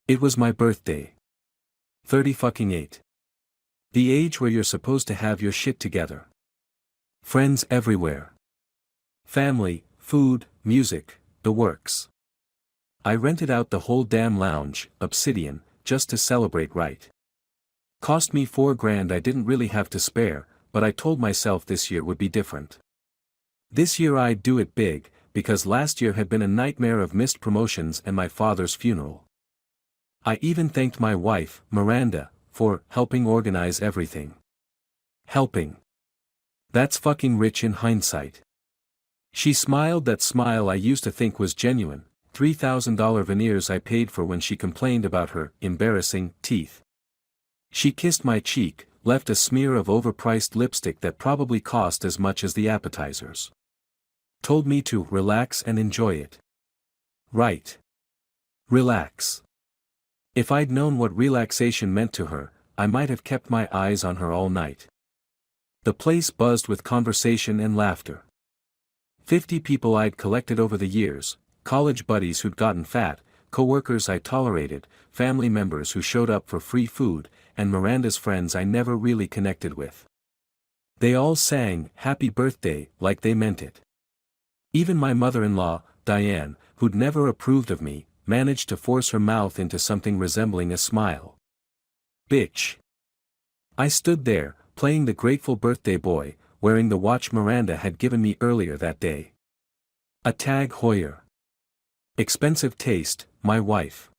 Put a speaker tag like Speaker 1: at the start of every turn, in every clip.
Speaker 1: It was my birthday. 30 fucking 8. The age where you're supposed to have your shit together. Friends everywhere. Family, food, music, the works. I rented out the whole damn lounge, Obsidian, just to celebrate right. Cost me $4 grand I didn't really have to spare, but I told myself this year would be different. This year I'd do it big, because last year had been a nightmare of missed promotions and my father's funeral. I even thanked my wife, Miranda, for helping organize everything. Helping. That's fucking rich in hindsight. She smiled that smile I used to think was genuine, $3,000 veneers I paid for when she complained about her embarrassing teeth. She kissed my cheek, left a smear of overpriced lipstick that probably cost as much as the appetizers. Told me to relax and enjoy it. Right. Relax. If I'd known what relaxation meant to her, I might have kept my eyes on her all night. The place buzzed with conversation and laughter. 50 people I'd collected over the years, college buddies who'd gotten fat, co-workers I tolerated, family members who showed up for free food, and Miranda's friends I never really connected with. They all sang "Happy Birthday" like they meant it. Even my mother-in-law, Diane, who'd never approved of me, managed to force her mouth into something resembling a smile. Bitch. I stood there, playing the grateful birthday boy, wearing the watch Miranda had given me earlier that day. A Tag Heuer. Expensive taste, my wife.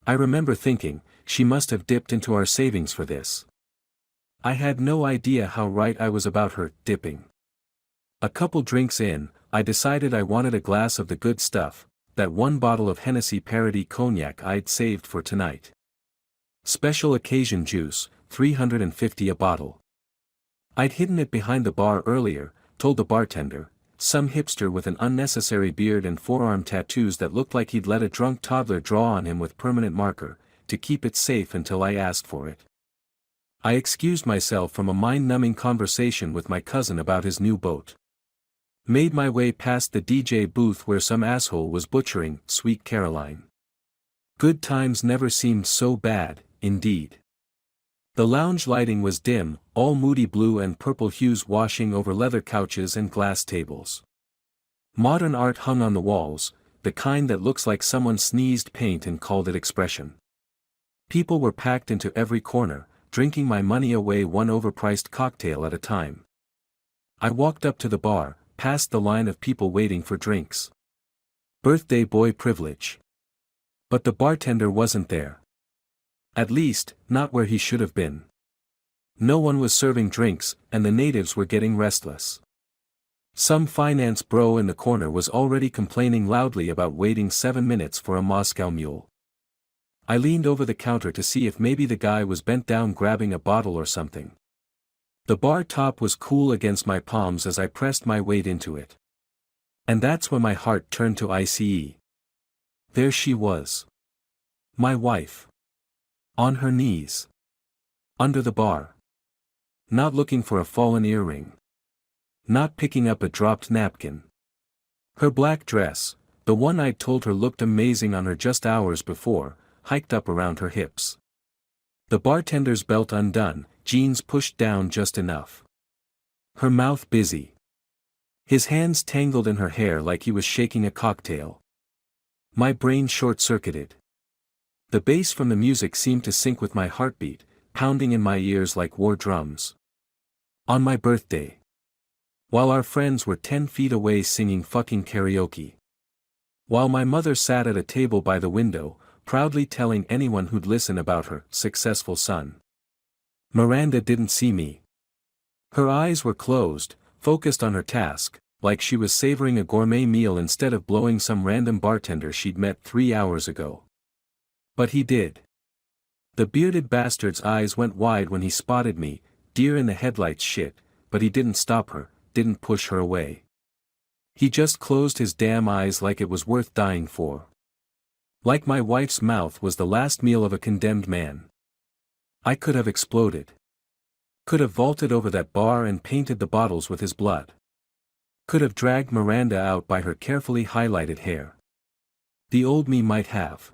Speaker 1: I remember thinking, she must have dipped into our savings for this. I had no idea how right I was about her dipping. A couple drinks in, I decided I wanted a glass of the good stuff, that one bottle of Hennessy parody cognac I'd saved for tonight. Special occasion juice, $350 a bottle. I'd hidden it behind the bar earlier, told the bartender, some hipster with an unnecessary beard and forearm tattoos that looked like he'd let a drunk toddler draw on him with permanent marker, to keep it safe until I asked for it. I excused myself from a mind-numbing conversation with my cousin about his new boat. Made my way past the DJ booth where some asshole was butchering Sweet Caroline. Good times never seemed so bad, indeed. The lounge lighting was dim, all moody blue and purple hues washing over leather couches and glass tables. Modern art hung on the walls, the kind that looks like someone sneezed paint and called it expression. People were packed into every corner, drinking my money away one overpriced cocktail at a time. I walked up to the bar, past the line of people waiting for drinks. Birthday boy privilege. But the bartender wasn't there. At least, not where he should have been. No one was serving drinks, and the natives were getting restless. Some finance bro in the corner was already complaining loudly about waiting 7 minutes for a Moscow Mule. I leaned over the counter to see if maybe the guy was bent down grabbing a bottle or something. The bar top was cool against my palms as I pressed my weight into it. And that's when my heart turned to ICE. There she was. My wife. On her knees. Under the bar. Not looking for a fallen earring. Not picking up a dropped napkin. Her black dress, the one I'd told her looked amazing on her just hours before, hiked up around her hips. The bartender's belt undone, jeans pushed down just enough. Her mouth busy. His hands tangled in her hair like he was shaking a cocktail. My brain short-circuited. The bass from the music seemed to sync with my heartbeat, pounding in my ears like war drums. On my birthday. While our friends were 10 feet away singing fucking karaoke. While my mother sat at a table by the window, proudly telling anyone who'd listen about her successful son. Miranda didn't see me. Her eyes were closed, focused on her task, like she was savoring a gourmet meal instead of blowing some random bartender she'd met 3 hours ago. But he did. The bearded bastard's eyes went wide when he spotted me, deer in the headlights shit, but he didn't stop her, didn't push her away. He just closed his damn eyes like it was worth dying for. Like my wife's mouth was the last meal of a condemned man. I could have exploded. Could have vaulted over that bar and painted the bottles with his blood. Could have dragged Miranda out by her carefully highlighted hair. The old me might have.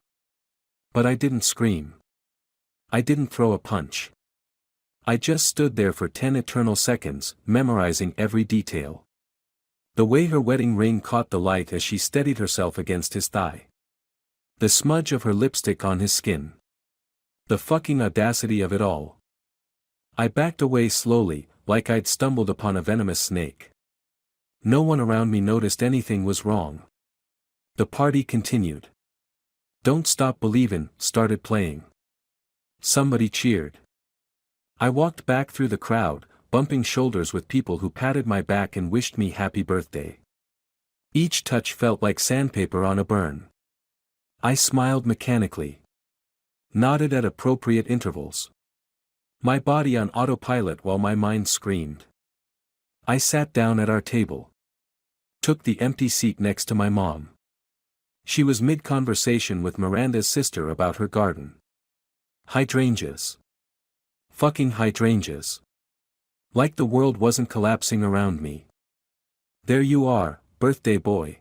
Speaker 1: But I didn't scream. I didn't throw a punch. I just stood there for 10 eternal seconds, memorizing every detail. The way her wedding ring caught the light as she steadied herself against his thigh. The smudge of her lipstick on his skin. The fucking audacity of it all. I backed away slowly, like I'd stumbled upon a venomous snake. No one around me noticed anything was wrong. The party continued. Don't Stop Believin' started playing. Somebody cheered. I walked back through the crowd, bumping shoulders with people who patted my back and wished me happy birthday. Each touch felt like sandpaper on a burn. I smiled mechanically. Nodded at appropriate intervals. My body on autopilot while my mind screamed. I sat down at our table. Took the empty seat next to my mom. She was mid-conversation with Miranda's sister about her garden. Hydrangeas. Fucking hydrangeas. Like the world wasn't collapsing around me. There you are, birthday boy.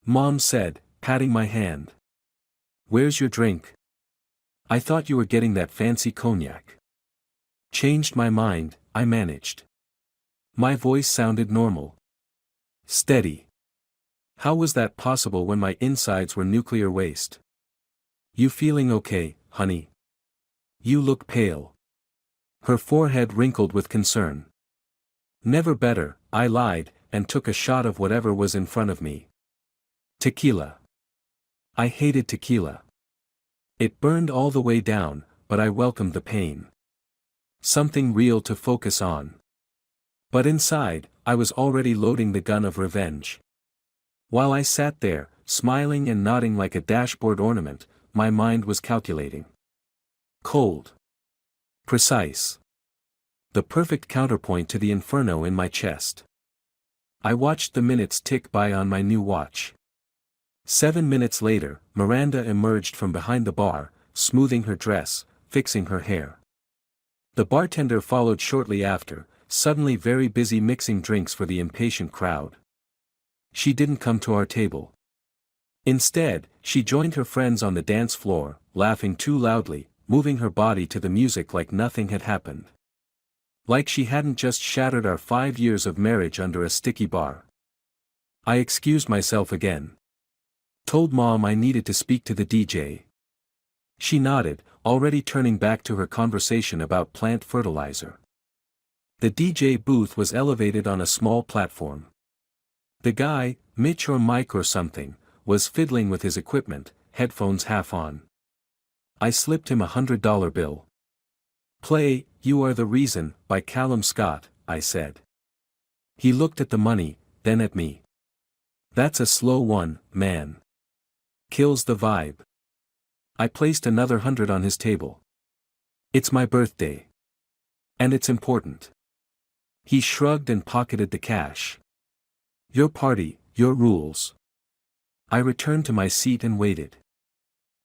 Speaker 1: Mom said, patting my hand. Where's your drink? I thought you were getting that fancy cognac. Changed my mind, I managed. My voice sounded normal. Steady. How was that possible when my insides were nuclear waste? You feeling okay, honey? You look pale. Her forehead wrinkled with concern. Never better, I lied, and took a shot of whatever was in front of me. Tequila. I hated tequila. It burned all the way down, but I welcomed the pain. Something real to focus on. But inside, I was already loading the gun of revenge. While I sat there, smiling and nodding like a dashboard ornament, my mind was calculating. Cold. Precise. The perfect counterpoint to the inferno in my chest. I watched the minutes tick by on my new watch. 7 minutes later, Miranda emerged from behind the bar, smoothing her dress, fixing her hair. The bartender followed shortly after, suddenly very busy mixing drinks for the impatient crowd. She didn't come to our table. Instead, she joined her friends on the dance floor, laughing too loudly, moving her body to the music like nothing had happened. Like she hadn't just shattered our 5 years of marriage under a sticky bar. I excused myself again. Told Mom I needed to speak to the DJ. She nodded, already turning back to her conversation about plant fertilizer. The DJ booth was elevated on a small platform. The guy, Mitch or Mike or something, was fiddling with his equipment, headphones half on. I slipped him $100 bill. Play You Are the Reason, by Callum Scott, I said. He looked at the money, then at me. That's a slow one, man. Kills the vibe. I placed another 100 on his table. It's my birthday. And it's important. He shrugged and pocketed the cash. Your party, your rules. I returned to my seat and waited.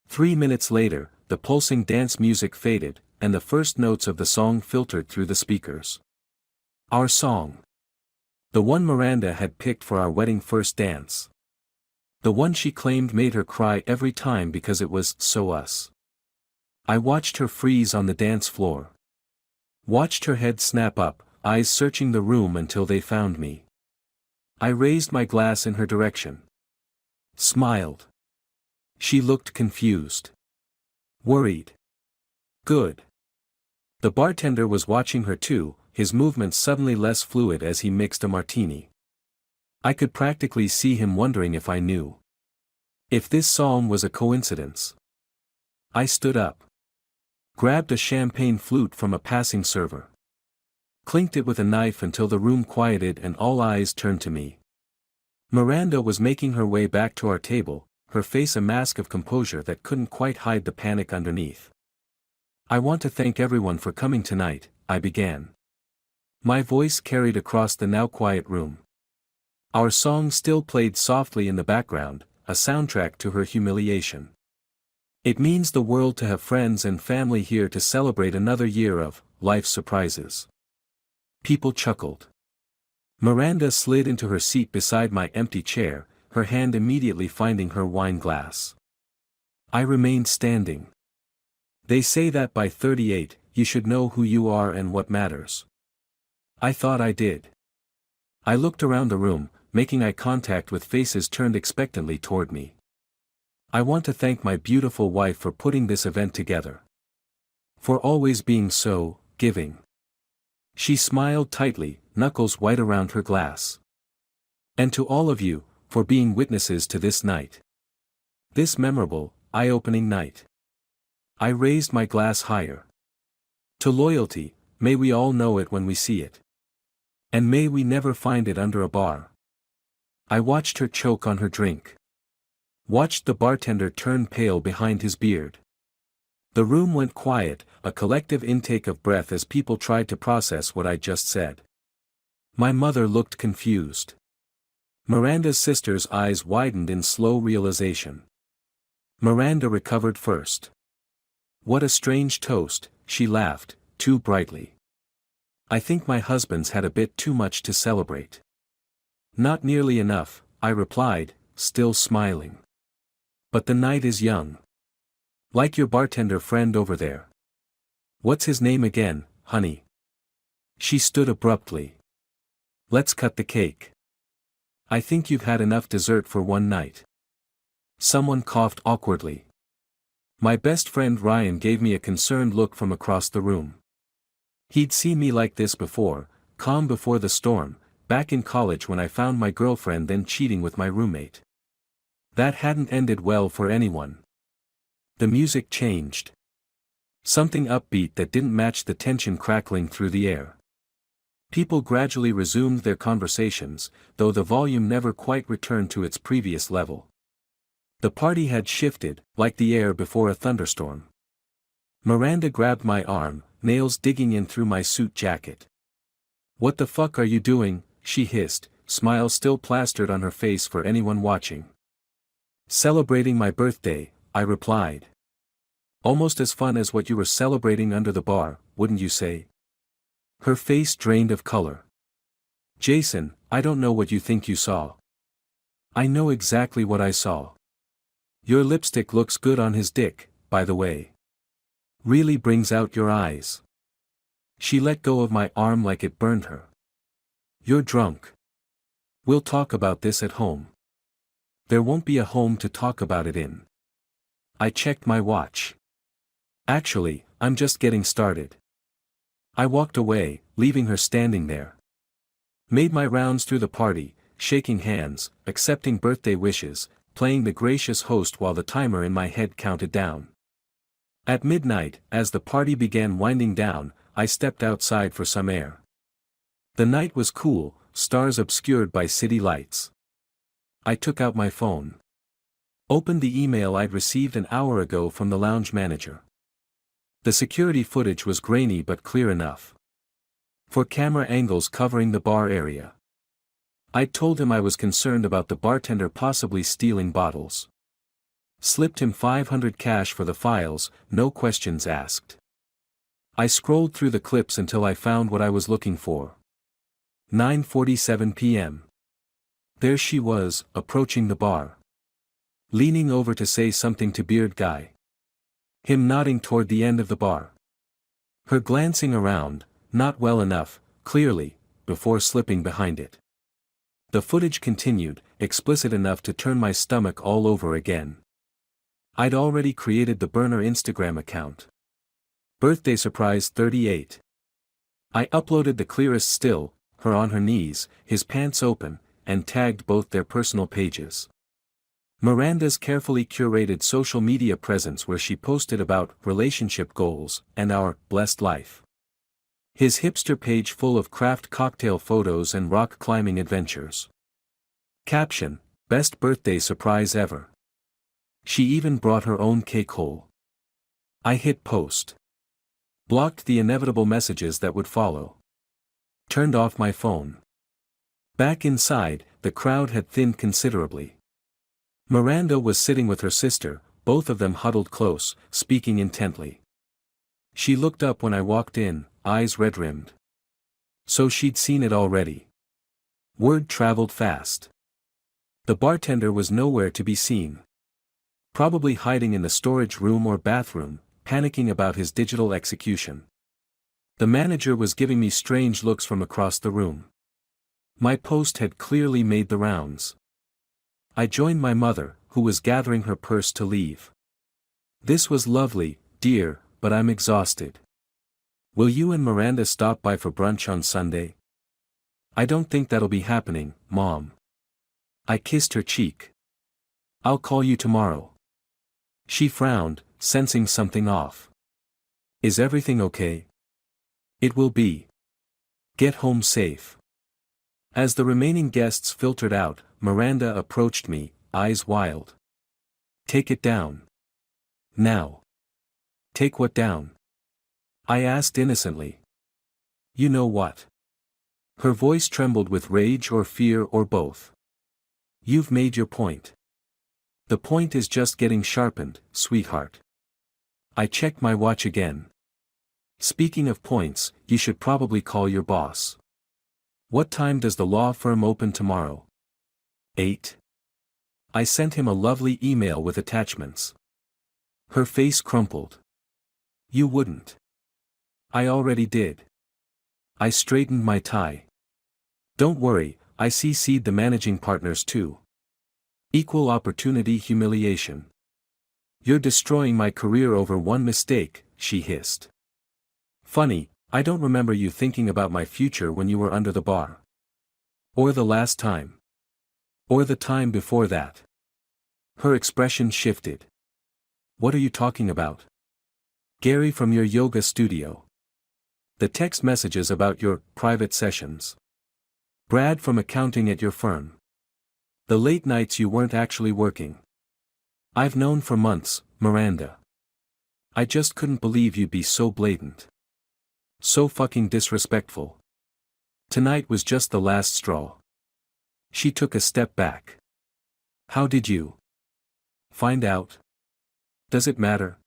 Speaker 1: 3 minutes later, the pulsing dance music faded, and the first notes of the song filtered through the speakers. Our song. The one Miranda had picked for our wedding first dance. The one she claimed made her cry every time because it was so us. I watched her freeze on the dance floor. Watched her head snap up, eyes searching the room until they found me. I raised my glass in her direction. Smiled. She looked confused. Worried. Good. The bartender was watching her too, his movements suddenly less fluid as he mixed a martini. I could practically see him wondering if I knew. If this song was a coincidence. I stood up. Grabbed a champagne flute from a passing server. Clinked it with a knife until the room quieted and all eyes turned to me. Miranda was making her way back to our table, her face a mask of composure that couldn't quite hide the panic underneath. I want to thank everyone for coming tonight, I began. My voice carried across the now quiet room. Our song still played softly in the background, a soundtrack to her humiliation. It means the world to have friends and family here to celebrate another year of life's surprises. People chuckled. Miranda slid into her seat beside my empty chair, her hand immediately finding her wine glass. I remained standing. They say that by 38, you should know who you are and what matters. I thought I did. I looked around the room, making eye contact with faces turned expectantly toward me. I want to thank my beautiful wife for putting this event together. For always being so giving. She smiled tightly, knuckles white around her glass. And to all of you, for being witnesses to this night. This memorable, eye-opening night. I raised my glass higher. To loyalty, may we all know it when we see it. And may we never find it under a bar. I watched her choke on her drink. Watched the bartender turn pale behind his beard. The room went quiet, a collective intake of breath as people tried to process what I just said. My mother looked confused. Miranda's sister's eyes widened in slow realization. Miranda recovered first. What a strange toast, she laughed, too brightly. I think my husband's had a bit too much to celebrate. Not nearly enough, I replied, still smiling. But the night is young. Like your bartender friend over there. What's his name again, honey? She stood abruptly. Let's cut the cake. I think you've had enough dessert for one night. Someone coughed awkwardly. My best friend Ryan gave me a concerned look from across the room. He'd seen me like this before, calm before the storm, back in college when I found my girlfriend then cheating with my roommate. That hadn't ended well for anyone. The music changed. Something upbeat that didn't match the tension crackling through the air. People gradually resumed their conversations, though the volume never quite returned to its previous level. The party had shifted, like the air before a thunderstorm. Miranda grabbed my arm, nails digging in through my suit jacket. What the fuck are you doing? She hissed, smile still plastered on her face for anyone watching. Celebrating my birthday, I replied. Almost as fun as what you were celebrating under the bar, wouldn't you say? Her face drained of color. Jason, I don't know what you think you saw. I know exactly what I saw. Your lipstick looks good on his dick, by the way. Really brings out your eyes. She let go of my arm like it burned her. You're drunk. We'll talk about this at home. There won't be a home to talk about it in. I checked my watch. Actually, I'm just getting started. I walked away, leaving her standing there. Made my rounds through the party, shaking hands, accepting birthday wishes, playing the gracious host while the timer in my head counted down. At midnight, as the party began winding down, I stepped outside for some air. The night was cool, stars obscured by city lights. I took out my phone. Opened the email I'd received an hour ago from the lounge manager. The security footage was grainy but clear enough. For camera angles covering the bar area. I'd told him I was concerned about the bartender possibly stealing bottles. Slipped him $500 cash for the files, no questions asked. I scrolled through the clips until I found what I was looking for. 9:47 p.m. There she was, approaching the bar. Leaning over to say something to beard guy. Him nodding toward the end of the bar. Her glancing around, not well enough, clearly, before slipping behind it. The footage continued, explicit enough to turn my stomach all over again. I'd already created the burner Instagram account. Birthday surprise 38. I uploaded the clearest still, her on her knees, his pants open, and tagged both their personal pages. Miranda's carefully curated social media presence where she posted about relationship goals and our blessed life. His hipster page full of craft cocktail photos and rock climbing adventures. Caption, best birthday surprise ever. She even brought her own cake hole. I hit post. Blocked the inevitable messages that would follow. Turned off my phone. Back inside, the crowd had thinned considerably. Miranda was sitting with her sister, both of them huddled close, speaking intently. She looked up when I walked in, eyes red-rimmed. So she'd seen it already. Word traveled fast. The bartender was nowhere to be seen. Probably hiding in the storage room or bathroom, panicking about his digital execution. The manager was giving me strange looks from across the room. My post had clearly made the rounds. I joined my mother, who was gathering her purse to leave. This was lovely, dear, but I'm exhausted. Will you and Miranda stop by for brunch on Sunday? I don't think that'll be happening, Mom. I kissed her cheek. I'll call you tomorrow. She frowned, sensing something off. Is everything okay? It will be. Get home safe. As the remaining guests filtered out, Miranda approached me, eyes wild. Take it down. Now. Take what down? I asked innocently. You know what? Her voice trembled with rage or fear or both. You've made your point. The point is just getting sharpened, sweetheart. I checked my watch again. Speaking of points, you should probably call your boss. What time does the law firm open tomorrow? 8. I sent him a lovely email with attachments. Her face crumpled. You wouldn't. I already did. I straightened my tie. Don't worry, I CC'd the managing partners too. Equal opportunity humiliation. You're destroying my career over one mistake, she hissed. Funny, I don't remember you thinking about my future when you were under the bar. Or the last time. Or the time before that. Her expression shifted. What are you talking about? Gary from your yoga studio. The text messages about your private sessions. Brad from accounting at your firm. The late nights you weren't actually working. I've known for months, Miranda. I just couldn't believe you'd be so blatant. So fucking disrespectful. Tonight was just the last straw. She took a step back. How did you find out? Does it matter?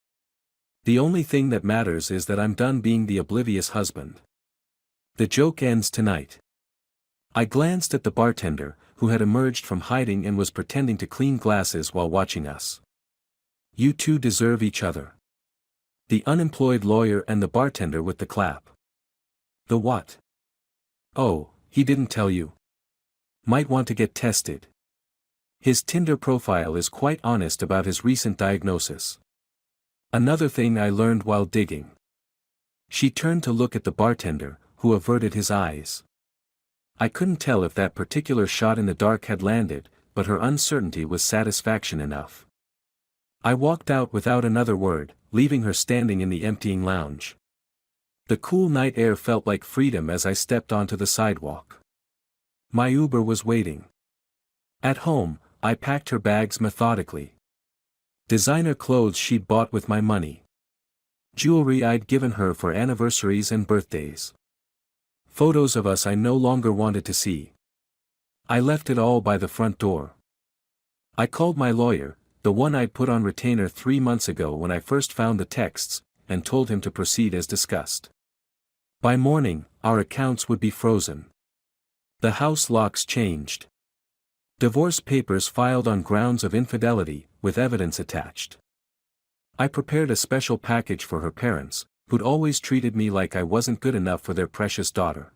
Speaker 1: The only thing that matters is that I'm done being the oblivious husband. The joke ends tonight. I glanced at the bartender, who had emerged from hiding and was pretending to clean glasses while watching us. You two deserve each other. The unemployed lawyer and the bartender with the clap. The what? Oh, he didn't tell you. Might want to get tested. His Tinder profile is quite honest about his recent diagnosis. Another thing I learned while digging. She turned to look at the bartender, who averted his eyes. I couldn't tell if that particular shot in the dark had landed, but her uncertainty was satisfaction enough. I walked out without another word, leaving her standing in the emptying lounge. The cool night air felt like freedom as I stepped onto the sidewalk. My Uber was waiting. At home, I packed her bags methodically. Designer clothes she'd bought with my money. Jewelry I'd given her for anniversaries and birthdays. Photos of us I no longer wanted to see. I left it all by the front door. I called my lawyer, the one I'd put on retainer 3 months ago when I first found the texts, and told him to proceed as discussed. By morning, our accounts would be frozen. The house locks changed. Divorce papers filed on grounds of infidelity, with evidence attached. I prepared a special package for her parents, who'd always treated me like I wasn't good enough for their precious daughter.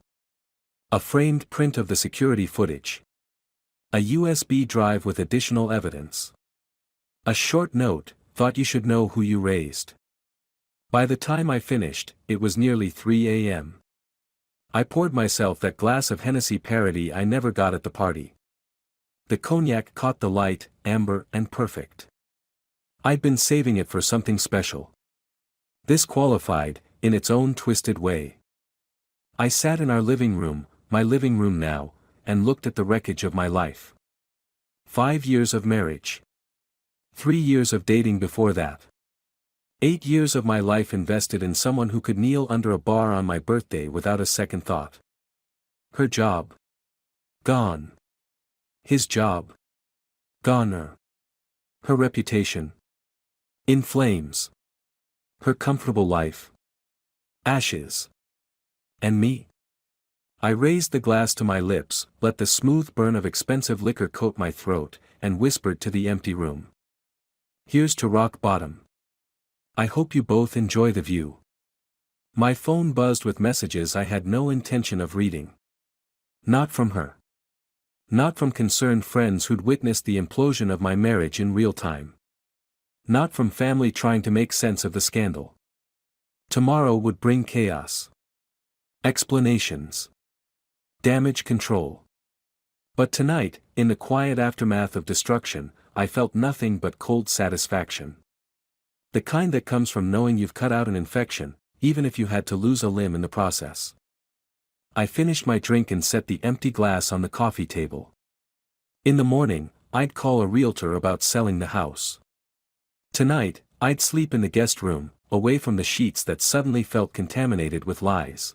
Speaker 1: A framed print of the security footage. A USB drive with additional evidence. A short note, thought you should know who you raised. By the time I finished, it was nearly 3 a.m. I poured myself that glass of Hennessy parody I never got at the party. The cognac caught the light, amber and perfect. I'd been saving it for something special. This qualified, in its own twisted way. I sat in our living room, my living room now, and looked at the wreckage of my life. 5 years of marriage. 3 years of dating before that. 8 years of my life invested in someone who could kneel under a bar on my birthday without a second thought. Her job. Gone. His job. Goner. Her reputation. In flames. Her comfortable life. Ashes. And me? I raised the glass to my lips, let the smooth burn of expensive liquor coat my throat, and whispered to the empty room. Here's to rock bottom. I hope you both enjoy the view. My phone buzzed with messages I had no intention of reading. Not from her. Not from concerned friends who'd witnessed the implosion of my marriage in real time. Not from family trying to make sense of the scandal. Tomorrow would bring chaos. Explanations. Damage control. But tonight, in the quiet aftermath of destruction, I felt nothing but cold satisfaction. The kind that comes from knowing you've cut out an infection, even if you had to lose a limb in the process. I finished my drink and set the empty glass on the coffee table. In the morning, I'd call a realtor about selling the house. Tonight, I'd sleep in the guest room, away from the sheets that suddenly felt contaminated with lies.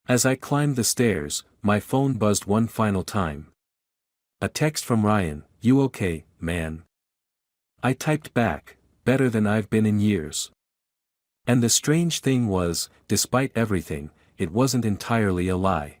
Speaker 1: As I climbed the stairs, my phone buzzed one final time. A text from Ryan, "You okay, man?" I typed back, "Better than I've been in years." And the strange thing was, despite everything, it wasn't entirely a lie.